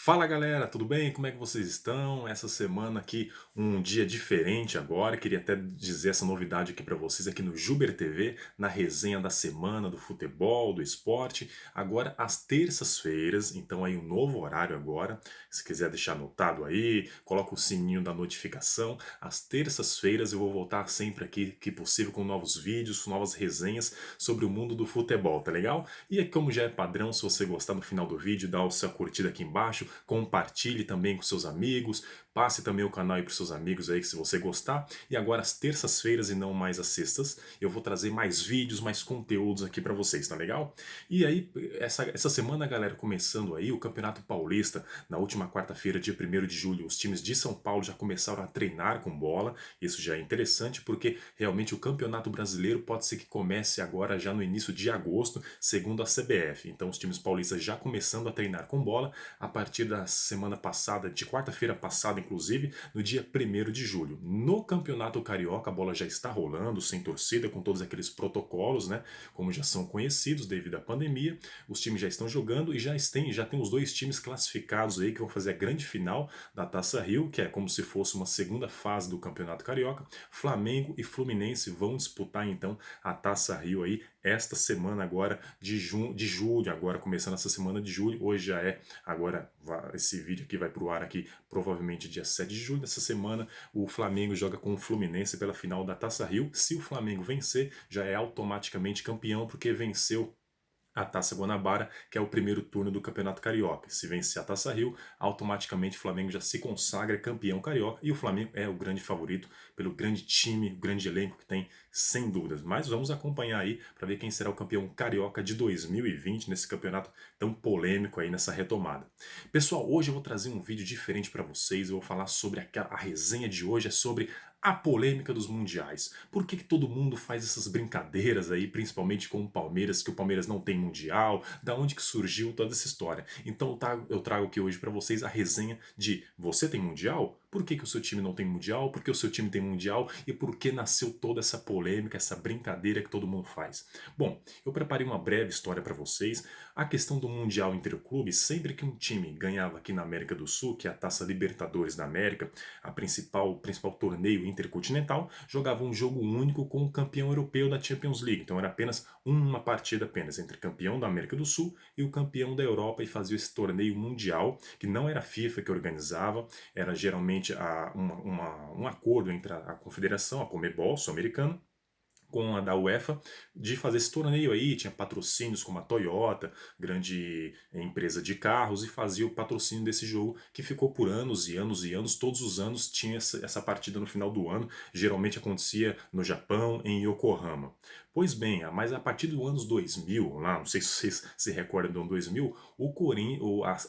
Fala galera, tudo bem? Como é que vocês estão? Essa semana aqui, um dia diferente agora. Queria até dizer essa novidade aqui para vocês aqui no Juber TV, na resenha da semana do futebol, do esporte. Agora às terças-feiras, então aí um novo horário agora. Se quiser deixar anotado aí, coloca o sininho da notificação. Às terças-feiras eu vou voltar sempre aqui, que possível, com novos vídeos, novas resenhas sobre o mundo do futebol, tá legal? E como já é padrão, se você gostar no final do vídeo, dá o seu curtida aqui embaixo, compartilhe também com seus amigos, passe também o canal aí para seus amigos aí, que se você gostar. E agora às terças-feiras e não mais às sextas, eu vou trazer mais vídeos, mais conteúdos aqui para vocês, tá legal? E aí, essa semana, galera, começando aí o Campeonato Paulista, na última quarta-feira, dia 1º de julho, os times de São Paulo já começaram a treinar com bola. Isso já é interessante porque realmente o Campeonato Brasileiro pode ser que comece agora já no início de agosto, segundo a CBF. Então os times paulistas já começando a treinar com bola a partir da semana passada, de quarta-feira passada inclusive, no dia 1º de julho. No Campeonato Carioca a bola já está rolando, sem torcida, com todos aqueles protocolos, né, como já são conhecidos devido à pandemia. Os times já estão jogando e já tem os dois times classificados aí que vão fazer a grande final da Taça Rio, que é como se fosse uma segunda fase do Campeonato Carioca. Flamengo e Fluminense vão disputar então a Taça Rio aí esta semana agora de julho, agora começando essa semana de julho. Hoje já é, agora esse vídeo aqui vai pro ar aqui provavelmente dia 7 de julho. Dessa semana o Flamengo joga com o Fluminense pela final da Taça Rio. Se o Flamengo vencer, já é automaticamente campeão porque venceu a Taça Guanabara, que é o primeiro turno do Campeonato Carioca. Se vencer a Taça Rio, automaticamente o Flamengo já se consagra campeão carioca e o Flamengo é o grande favorito pelo grande time, o grande elenco que tem, sem dúvidas. Mas vamos acompanhar aí para ver quem será o campeão carioca de 2020 nesse campeonato tão polêmico aí nessa retomada. Pessoal, hoje eu vou trazer um vídeo diferente para vocês. Eu vou falar sobre a resenha de hoje é sobre a polêmica dos mundiais. Por que todo mundo faz essas brincadeiras aí, principalmente com o Palmeiras, que o Palmeiras não tem mundial? Da onde que surgiu toda essa história? Então eu trago aqui hoje para vocês a resenha de: você tem mundial? Por que o seu time não tem mundial? Por que o seu time tem mundial? E por que nasceu toda essa polêmica, essa brincadeira que todo mundo faz? Bom, eu preparei uma breve história para vocês. A questão do mundial interclubes, sempre que um time ganhava aqui na América do Sul, que é a Taça Libertadores da América, o principal torneio intercontinental, jogava um jogo único com o campeão europeu da Champions League. Então era apenas uma partida apenas entre o campeão da América do Sul e o campeão da Europa, e fazia esse torneio mundial, que não era a FIFA que organizava, era geralmente um acordo entre a confederação, a Conmebol sul-americana, com a da UEFA, de fazer esse torneio aí. Tinha patrocínios como a Toyota, grande empresa de carros, e fazia o patrocínio desse jogo, que ficou por anos e anos e anos. Todos os anos tinha essa partida no final do ano. Geralmente acontecia no Japão, em Yokohama. Pois bem, mas a partir dos anos 2000, lá, não sei se vocês se recordam do ano 2000,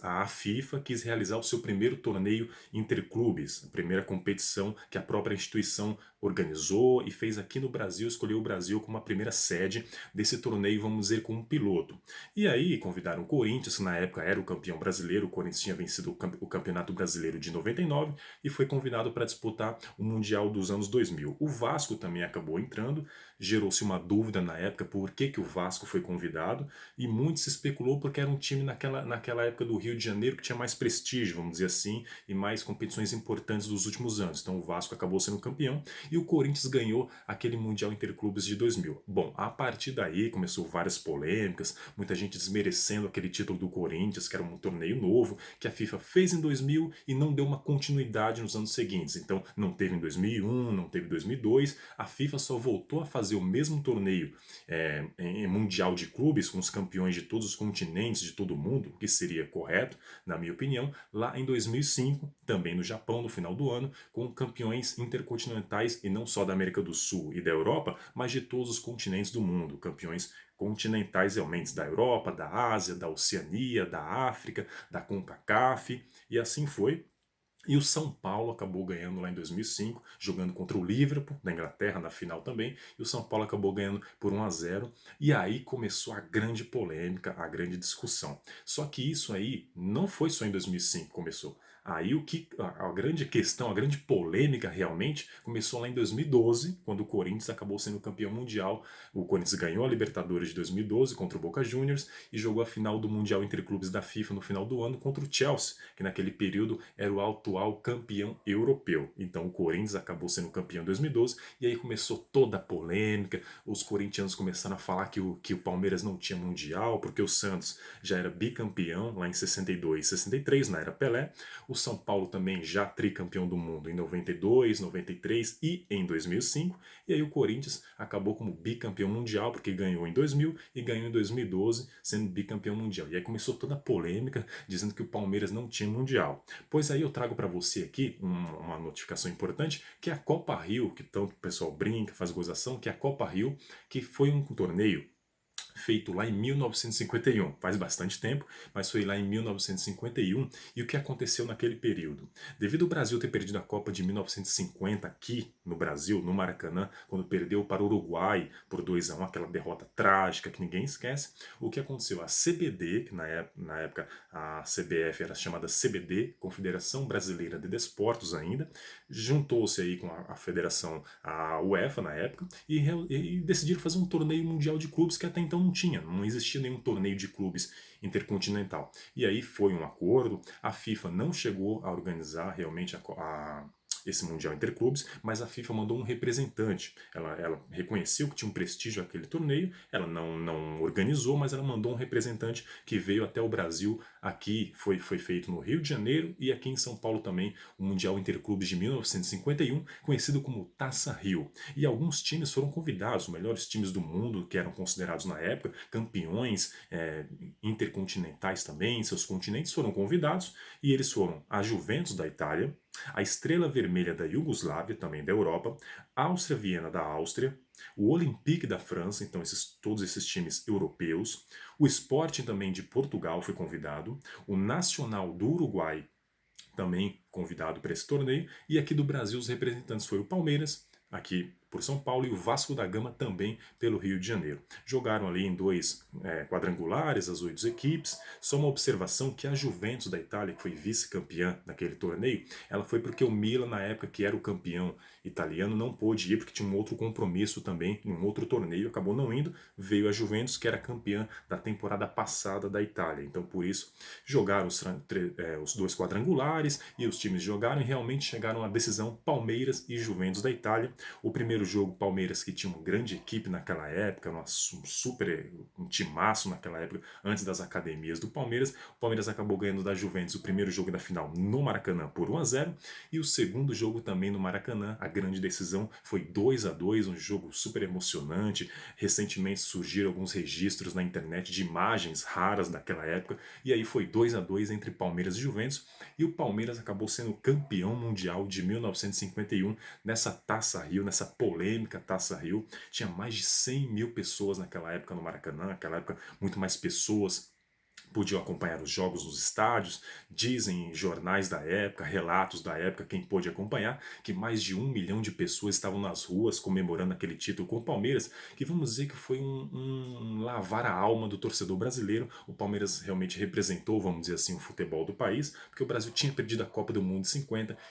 a FIFA quis realizar o seu primeiro torneio interclubes, a primeira competição que a própria instituição organizou e fez aqui no Brasil, escolheu o Brasil como a primeira sede desse torneio, vamos dizer, como um piloto. E aí convidaram o Corinthians, que na época era o campeão brasileiro. O Corinthians tinha vencido o Campeonato Brasileiro de 99 e foi convidado para disputar o Mundial dos anos 2000. O Vasco também acabou entrando. Gerou-se uma dúvida na época por que o Vasco foi convidado, e muito se especulou porque era um time naquela época do Rio de Janeiro que tinha mais prestígio, vamos dizer assim, e mais competições importantes dos últimos anos. Então o Vasco acabou sendo campeão e o Corinthians ganhou aquele Mundial Interclubes de 2000. Bom, a partir daí começou várias polêmicas, muita gente desmerecendo aquele título do Corinthians, que era um torneio novo, que a FIFA fez em 2000 e não deu uma continuidade nos anos seguintes. Então não teve em 2001, não teve em 2002, a FIFA só voltou a fazer o mesmo torneio em mundial de clubes, com os campeões de todos os continentes, de todo mundo, o que seria correto, na minha opinião, lá em 2005, também no Japão, no final do ano, com campeões intercontinentais, e não só da América do Sul e da Europa, mas de todos os continentes do mundo, campeões continentais realmente da Europa, da Ásia, da Oceania, da África, da CONCACAF, e assim foi. E o São Paulo acabou ganhando lá em 2005, jogando contra o Liverpool, da Inglaterra, na final também. E o São Paulo acabou ganhando por 1-0. E aí começou a grande polêmica, a grande discussão. Só que isso aí não foi só em 2005 que começou. Aí a grande questão, a grande polêmica realmente começou lá em 2012, quando o Corinthians acabou sendo campeão mundial. O Corinthians ganhou a Libertadores de 2012 contra o Boca Juniors e jogou a final do Mundial Interclubes da FIFA no final do ano contra o Chelsea, que naquele período era o atual campeão europeu. Então o Corinthians acabou sendo campeão em 2012 e aí começou toda a polêmica. Os corintianos começaram a falar que o Palmeiras não tinha mundial, porque o Santos já era bicampeão lá em 62 e 63, na era Pelé. O São Paulo também já tricampeão do mundo em 92, 93 e em 2005. E aí o Corinthians acabou como bicampeão mundial, porque ganhou em 2000 e ganhou em 2012, sendo bicampeão mundial. E aí começou toda a polêmica, dizendo que o Palmeiras não tinha mundial. Pois aí eu trago para você aqui uma notificação importante, que é a Copa Rio, que tanto o pessoal brinca, faz gozação, que é a Copa Rio, que foi um torneio feito lá em 1951, faz bastante tempo, mas foi lá em 1951. E o que aconteceu naquele período? Devido ao Brasil ter perdido a Copa de 1950 aqui no Brasil, no Maracanã, quando perdeu para o Uruguai por 2-1, aquela derrota trágica que ninguém esquece, o que aconteceu? A CBD, que na época a CBF era chamada CBD, Confederação Brasileira de Desportos ainda, juntou-se aí com a federação, a UEFA na época, e decidiram fazer um torneio mundial de clubes que até então não existia nenhum torneio de clubes intercontinental. E aí foi um acordo, a FIFA não chegou a organizar realmente esse Mundial Interclubes, mas a FIFA mandou um representante. Ela reconheceu que tinha um prestígio aquele torneio, ela não organizou, mas ela mandou um representante que veio até o Brasil. Aqui foi feito no Rio de Janeiro e aqui em São Paulo também o Mundial Interclubes de 1951, conhecido como Taça Rio. E alguns times foram convidados, os melhores times do mundo, que eram considerados na época campeões intercontinentais também, seus continentes foram convidados, e eles foram a Juventus da Itália, a Estrela Vermelha da Iugoslávia, também da Europa, a Áustria Viena da Áustria, o Olympique da França, então todos esses times europeus, o Sporting também de Portugal foi convidado, o Nacional do Uruguai também convidado para esse torneio, e aqui do Brasil os representantes foram o Palmeiras, aqui por São Paulo, e o Vasco da Gama também pelo Rio de Janeiro. Jogaram ali em dois quadrangulares, as 8 equipes. Só uma observação que a Juventus da Itália, que foi vice-campeã naquele torneio, ela foi porque o Milan, na época que era o campeão italiano, não pôde ir porque tinha um outro compromisso também, em um outro torneio, acabou não indo, veio a Juventus, que era campeã da temporada passada da Itália. Então, por isso, jogaram os dois quadrangulares e os times jogaram e realmente chegaram à decisão Palmeiras e Juventus da Itália. O primeiro jogo, Palmeiras, que tinha uma grande equipe naquela época, um timaço naquela época, antes das academias do Palmeiras. O Palmeiras acabou ganhando da Juventus o primeiro jogo da final no Maracanã por 1-0, e o segundo jogo também no Maracanã, a grande decisão foi 2-2, um jogo super emocionante. Recentemente surgiram alguns registros na internet de imagens raras daquela época, e aí foi 2-2 entre Palmeiras e Juventus, e o Palmeiras acabou sendo campeão mundial de 1951 nessa Taça Rio, nessa polêmica Taça Rio. Tinha mais de 100 mil pessoas naquela época no Maracanã, naquela época muito mais pessoas podiam acompanhar os jogos nos estádios. Dizem jornais da época, relatos da época, quem pôde acompanhar, que mais de 1 milhão de pessoas estavam nas ruas comemorando aquele título com o Palmeiras, que vamos dizer que foi um lavar a alma do torcedor brasileiro. O Palmeiras realmente representou, vamos dizer assim, o futebol do país, porque o Brasil tinha perdido a Copa do Mundo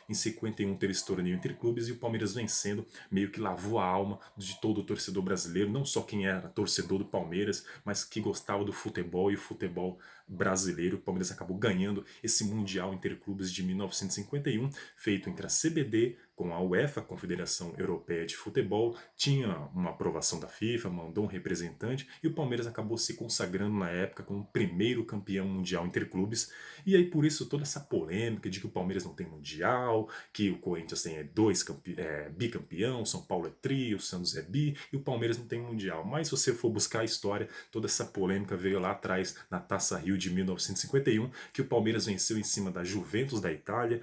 em 51 teve esse torneio entre clubes, e o Palmeiras vencendo meio que lavou a alma de todo o torcedor brasileiro, não só quem era torcedor do Palmeiras, mas que gostava do futebol e o futebol brasileiro. O Palmeiras acabou ganhando esse Mundial Interclubes de 1951, feito entre a CBD com a UEFA, Confederação Europeia de Futebol. Tinha uma aprovação da FIFA, mandou um representante, e o Palmeiras acabou se consagrando na época como o primeiro campeão mundial interclubes. E aí por isso toda essa polêmica de que o Palmeiras não tem mundial, que o Corinthians tem bicampeão, São Paulo é tri, o Santos é bi, e o Palmeiras não tem mundial. Mas se você for buscar a história, toda essa polêmica veio lá atrás, na Taça Rio de 1951, que o Palmeiras venceu em cima da Juventus da Itália.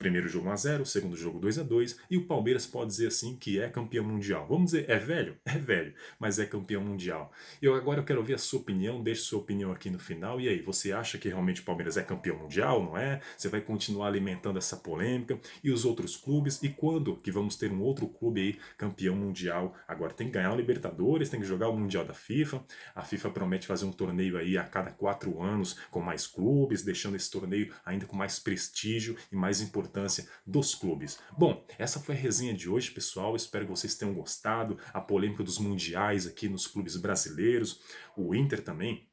Primeiro jogo 1-0, segundo jogo 2-2, e o Palmeiras pode dizer assim que é campeão mundial. Vamos dizer, é velho? É velho, mas é campeão mundial. Agora eu quero ouvir a sua opinião, deixe sua opinião aqui no final. E aí, você acha que realmente o Palmeiras é campeão mundial, não é? Você vai continuar alimentando essa polêmica? E os outros clubes? E quando que vamos ter um outro clube aí campeão mundial? Agora tem que ganhar o Libertadores, tem que jogar o Mundial da FIFA. A FIFA promete fazer um torneio aí a cada 4 anos com mais clubes, deixando esse torneio ainda com mais prestígio e mais importância dos clubes. Bom, essa foi a resenha de hoje, pessoal. Espero que vocês tenham gostado. A polêmica dos mundiais aqui nos clubes brasileiros. O Inter também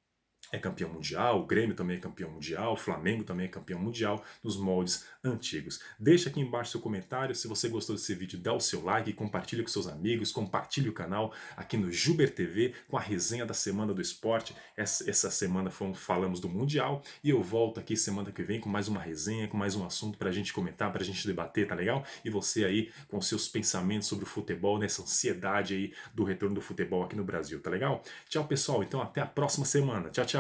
é campeão mundial, o Grêmio também é campeão mundial, o Flamengo também é campeão mundial nos moldes antigos. Deixa aqui embaixo seu comentário, se você gostou desse vídeo, dá o seu like, compartilhe com seus amigos, compartilhe o canal aqui no Juber TV com a resenha da Semana do Esporte. Essa semana falamos do Mundial e eu volto aqui semana que vem com mais uma resenha, com mais um assunto pra gente comentar, pra gente debater, tá legal? E você aí com seus pensamentos sobre o futebol, nessa ansiedade aí do retorno do futebol aqui no Brasil, tá legal? Tchau, pessoal, então até a próxima semana. Tchau, tchau.